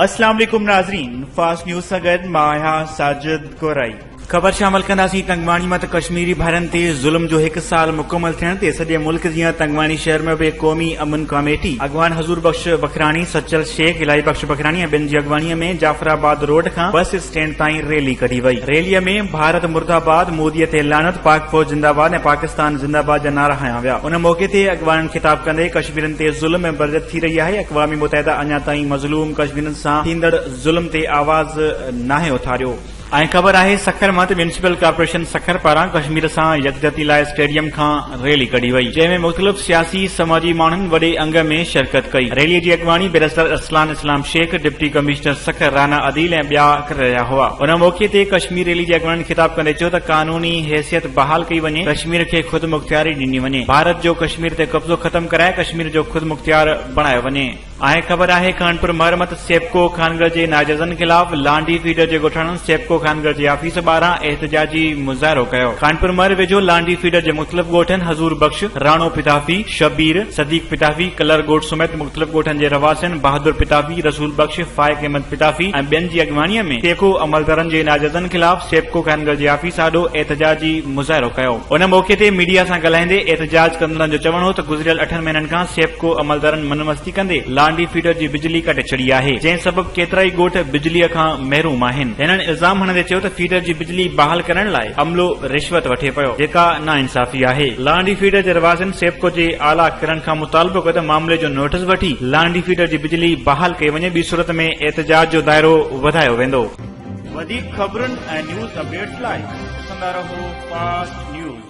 अस्सलाम वालेकुम नाज़रीन, फास्ट न्यूज़ सां गॾु मां आहियां साजिद कोराई। ख़बर शामिल कंदासीं तंगवाणी मत कश्मीरी भाइरनि ते ज़ुल्म जो 1 साल मुकम्मल थियण ते सॼे मुल्क जीअं तंगवाणी शहर में बि क़ौमी अमन कमेटी अॻवान हज़ूर बख्श बखराणी, सचल शेख, इलाही बख्श बखराणी ऐं ॿियनि जी अॻवानीअ में जाफराबाद रोड खां बस स्टैंड ताईं रैली कढी वई। रैलीअ में भारत मुर्दाबाद, मोदीअ ते लानत, पाक फौज जिंदाबाद ऐं पाकिस्तान जिंदाबाद जा नारा हंया विया। उन मौके ते अॻवाननि ख़िताब कंदे कश्मीरनि ते ज़ुल्म ऐं बरजत थी रही आहे। अक़वामी मुतहिदा अञा ताईं मज़लूम कश्मीरनि सां थींदड़ ज़ुल्म ते आवाज़ नाहे उथारियो। ऐं ख़बर आहे सखर मत म्यूनिसिपल कॉर्पोरेशन सखर पारां कश्मीर सां यकजहती लाइ स्टेडियम खां रैली कढी वई, जंहिं में मुख़्तलिफ़ सियासी समाजी माण्हुनि वॾे अंग में शिरकत कई। रैलीअ जी अॻवानी बैरिस्टर अरसलान इस्लाम शेख, डिप्टी कमिश्नर सखर राना अदील ऐं ॿिया करे रहिया हुआ। उन मौके ते कश्मीर रैली जे अॻवानी ख़िताब कंदे चयो त कानूनी हैसियत बहाल कई वञे, कश्मीर खे ख़ुदि मुख़्तियारी ॾिनी वञे, भारत जो कश्मीर ते कब्ज़ो ख़त्म कराए कश्मीर जो ख़ुदि मुख़्तियार बणायो वञे। ऐं ख़बर आहे कानपुर मरमत सेप्को खानगढ़ जे नाजाइज़नि ख़िलाफ़ लांडी फीडर जे ॻोठाणनि सेप्को खानगढ़ जे ऑफिस ॿाहिरां एहतजाजी मुज़ाहिरो कयो। कानपुर मर वेझो लांडी फीडर जे मुख़्तलिफ़ ॻोठनि हज़ूर बख्श, राणो पिताफी, शबीर, सदीक पिताफी, कलर ॻोठ समेत मुख़्तलिफ़ ॻोठनि जे रवासियुनि बहादुर पिताफी, रसूल बख्श, फाइक अहमद पिताफी ऐं ॿियनि जी अॻवानीअ में सेको अमलदारनि जे नाजाइज़नि ख़िलाफ़ सेप्को खानगढ़ जे ऑफिस आॾो एहतजाजी मुज़ाहिरो कयो। उन मौके ते मीडिया सां ॻाल्हाईंदे एहतजाज कंदड़नि जो चवणु हो त गुज़िरियल 8 महीननि खां सेप्को अमलदारनि मनमस्ती कंदे लांडी फीडर जी बिजली कटे छॾी आहे, जंहिं सबबि केतिरा ई ॻोठ बिजलीअ खां महरूम आहिनि। हिननि इल्ज़ाम हणंदे चयो त फीडर जी बिजली बहाल करण लाइ अमलो रिश्वत वठे पियो, जेका नाइंसाफ़ी आहे। लांडी फीडर जे रवासियुनि सेप्को जे आला किरण खां मुतालबो कयो त मामले जो नोटिस वठी लांडी फीडर जी बिजली बहाल कई वञे, ॿी सूरत में एहतजाज जो दायरो वधायो वेंदो। वधीक ख़बरुनि ऐं न्यूज़ अपडेट्स लाइ ॾिसंदा रहो फास्ट न्यूज़।